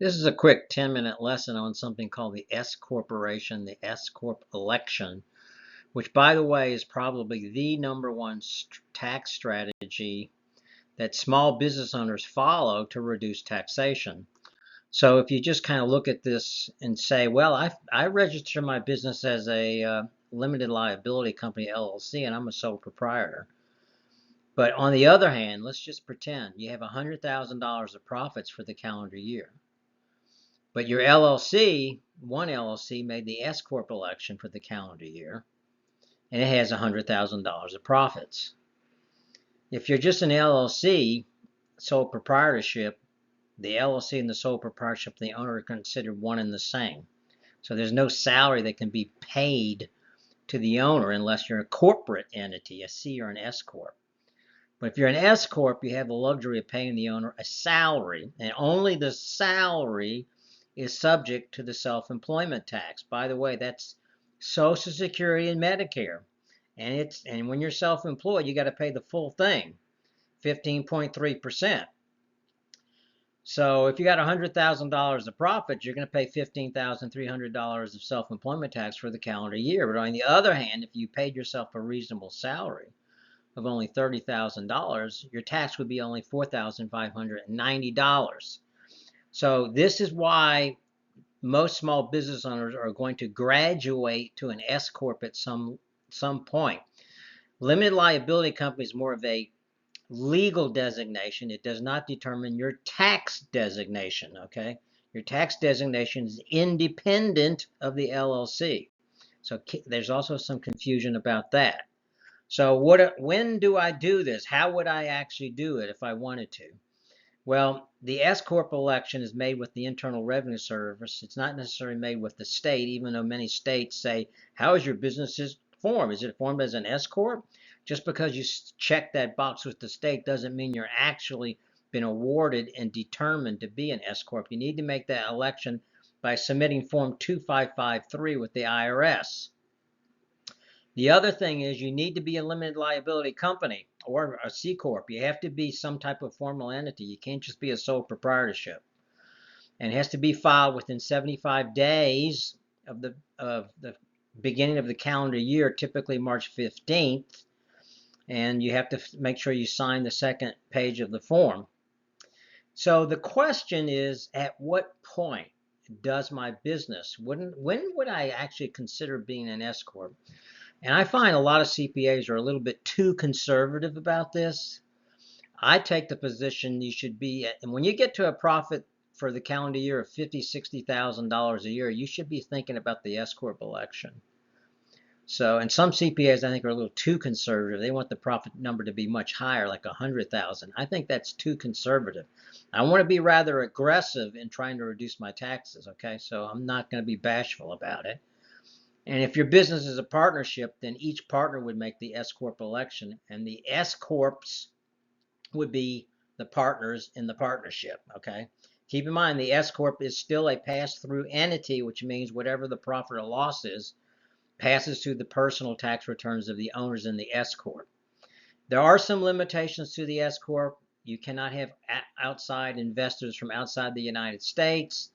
This is a quick 10-minute lesson on something called the S Corporation, the S Corp election, which, by the way, is probably the number one tax strategy that small business owners follow to reduce taxation. So if you just kind of look at this and say, well, I register my business as a limited liability company, LLC, and I'm a sole proprietor. But on the other hand, let's just pretend you have $100,000 of profits for the calendar year. But your LLC, one LLC, made the S Corp election for the calendar year, and it has $100,000 of profits. If you're just an LLC, sole proprietorship, the LLC and the sole proprietorship, the owner are considered one and the same. So there's no salary that can be paid to the owner unless you're a corporate entity, a C or an S Corp. But if you're an S Corp, you have the luxury of paying the owner a salary, and only the salary is subject to the self-employment tax. By the way, that's Social Security and Medicare. And when you're self-employed, you got to pay the full thing, 15.3%. So if you got $100,000 of profit, you're going to pay $15,300 of self-employment tax for the calendar year. But on the other hand, if you paid yourself a reasonable salary of only $30,000, your tax would be only $4,590. So this is why most small business owners are going to graduate to an S Corp at some point. Limited liability company is more of a legal designation. It does not determine your tax designation, okay? Your tax designation is independent of the LLC. So there's also some confusion about that. So when do I do this? How would I actually do it if I wanted to? Well, the S Corp election is made with the Internal Revenue Service. It's not necessarily made with the state, even though many states say, how is your business formed? Is it formed as an S Corp? Just because you check that box with the state doesn't mean you're actually been awarded and determined to be an S Corp. You need to make that election by submitting Form 2553 with the IRS. The other thing is you need to be a limited liability company or a C Corp. You have to be some type of formal entity. You can't just be a sole proprietorship. And it has to be filed within 75 days of the beginning of the calendar year, typically March 15th. And you have to make sure you sign the second page of the form. So the question is, at what point does my business, when would I actually consider being an S Corp? And I find a lot of CPAs are a little bit too conservative about this. I take the position you should be, and when you get to a profit for the calendar year of $50,000, $60,000 a year, you should be thinking about the S Corp election. So, and some CPAs I think are a little too conservative. They want the profit number to be much higher, like 100,000. I think that's too conservative. I want to be rather aggressive in trying to reduce my taxes, okay? So I'm not going to be bashful about it. And if your business is a partnership, then each partner would make the S Corp election, and the S Corps would be the partners in the partnership, okay? Keep in mind, the S Corp is still a pass-through entity, which means whatever the profit or loss is passes through the personal tax returns of the owners in the S Corp. There are some limitations to the S Corp. You cannot have outside investors from outside the United States.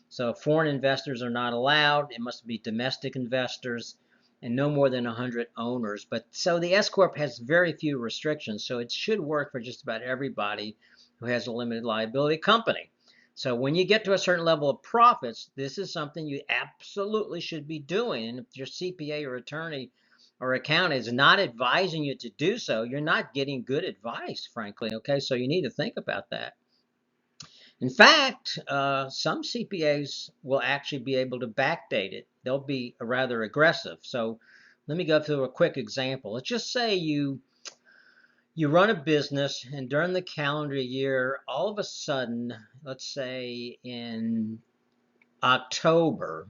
So foreign investors are not allowed. It must be domestic investors and no more than 100 owners. But so the S Corp has very few restrictions. So it should work for just about everybody who has a limited liability company. So when you get to a certain level of profits, this is something you absolutely should be doing. And if your CPA or attorney or accountant is not advising you to do so, you're not getting good advice, frankly. Okay, so you need to think about that. In fact, some CPAs will actually be able to backdate it. They'll be rather aggressive. So let me go through a quick example. Let's just say you run a business, and during the calendar year, all of a sudden, let's say in October,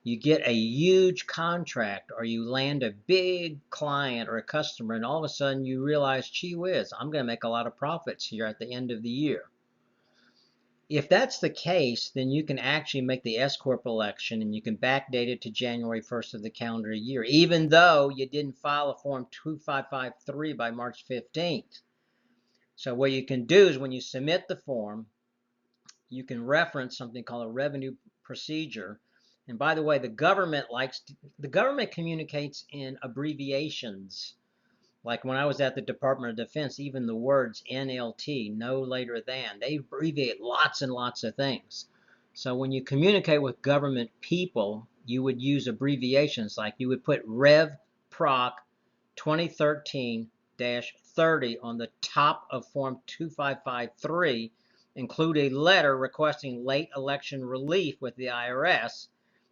you get a huge contract or you land a big client or a customer, and all of a sudden you realize, gee whiz, I'm going to make a lot of profits here at the end of the year. If that's the case, then you can actually make the S Corp election and you can backdate it to January 1st of the calendar year, even though you didn't file a Form 2553 by March 15th. So what you can do is when you submit the form, you can reference something called a revenue procedure. And by the way, the government communicates in abbreviations. Like when I was at the Department of Defense, even the words NLT, no later than, they abbreviate lots and lots of things. So when you communicate with government people, you would use abbreviations, like you would put Rev Proc 2013-30 on the top of Form 2553, include a letter requesting late election relief with the IRS,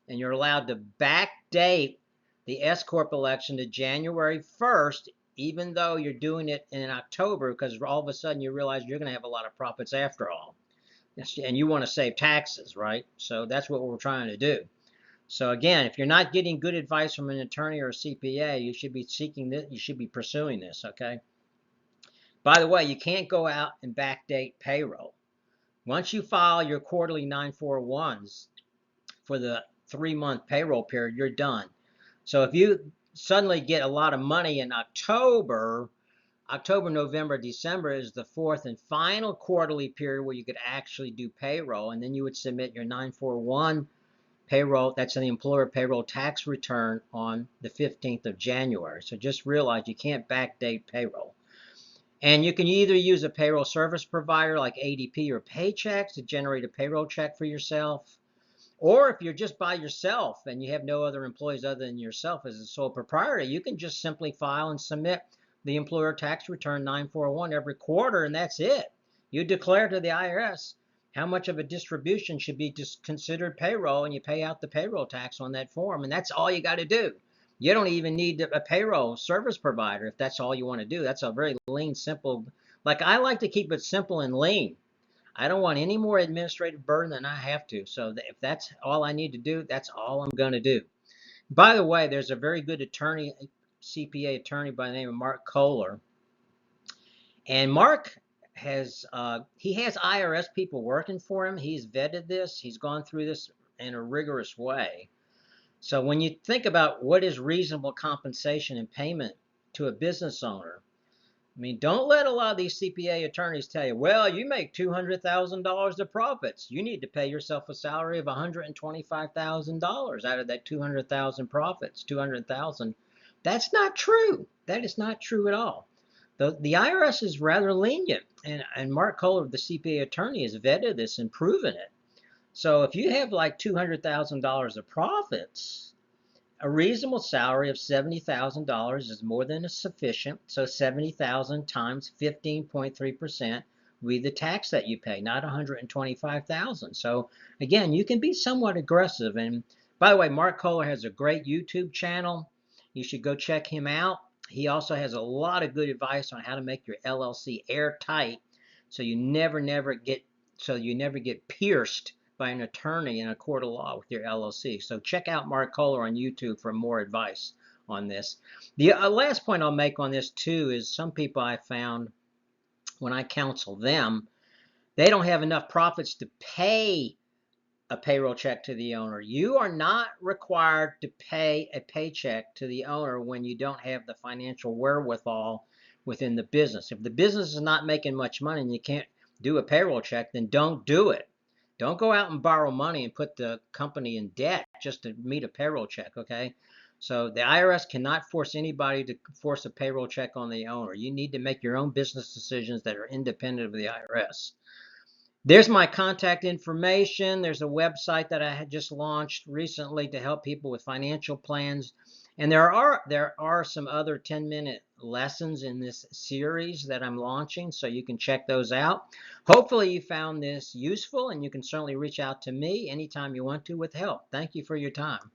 and you're allowed to backdate the S Corp election to January 1st, even though you're doing it in October, because all of a sudden you realize you're going to have a lot of profits after all. And you want to save taxes, right? So that's what we're trying to do. So again, if you're not getting good advice from an attorney or a CPA, you should be seeking this, you should be pursuing this, okay? By the way, you can't go out and backdate payroll. Once you file your quarterly 941s for the 3-month payroll period, you're done. So if you suddenly get a lot of money in October, November, December is the 4th and final quarterly period where you could actually do payroll, and then you would submit your 941 payroll, that's the employer payroll tax return on the 15th of January. So just realize you can't backdate payroll. And you can either use a payroll service provider like ADP or Paychex to generate a payroll check for yourself. Or if you're just by yourself and you have no other employees other than yourself as a sole proprietor, you can just simply file and submit the employer tax return 941 every quarter, and that's it. You declare to the IRS how much of a distribution should be considered payroll, and you pay out the payroll tax on that form, and that's all you got to do. You don't even need a payroll service provider if that's all you want to do. That's a very lean, simple, like I like to keep it simple and lean. I don't want any more administrative burden than I have to. So if that's all I need to do, that's all I'm going to do. By the way, there's a very good attorney, CPA attorney by the name of Mark Kohler. And Mark has he has IRS people working for him. He's vetted this. He's gone through this in a rigorous way. So when you think about what is reasonable compensation and payment to a business owner, I mean, don't let a lot of these CPA attorneys tell you, well, you make $200,000 of profits. You need to pay yourself a salary of $125,000 out of that 200,000 profits, 200,000. That's not true. That is not true at all. The IRS is rather lenient, and Mark Kohler, the CPA attorney, has vetted this and proven it. So if you have like $200,000 of profits, a reasonable salary of $70,000 is more than sufficient. So 70,000 times 15.3% will be the tax that you pay, not 125,000. So again, you can be somewhat aggressive. And by the way, Mark Kohler has a great YouTube channel. You should go check him out. He also has a lot of good advice on how to make your LLC airtight, so you never get pierced by an attorney in a court of law with your LLC. So check out Mark Kohler on YouTube for more advice on this. The last point I'll make on this too is some people I found when I counsel them, they don't have enough profits to pay a payroll check to the owner. You are not required to pay a paycheck to the owner when you don't have the financial wherewithal within the business. If the business is not making much money and you can't do a payroll check, then don't do it. Don't go out and borrow money and put the company in debt just to meet a payroll check, okay? So the IRS cannot force anybody to force a payroll check on the owner. You need to make your own business decisions that are independent of the IRS. There's my contact information. There's a website that I had just launched recently to help people with financial plans. And there are some other 10-minute lessons in this series that I'm launching, so you can check those out. Hopefully you found this useful, and you can certainly reach out to me anytime you want to with help. Thank you for your time.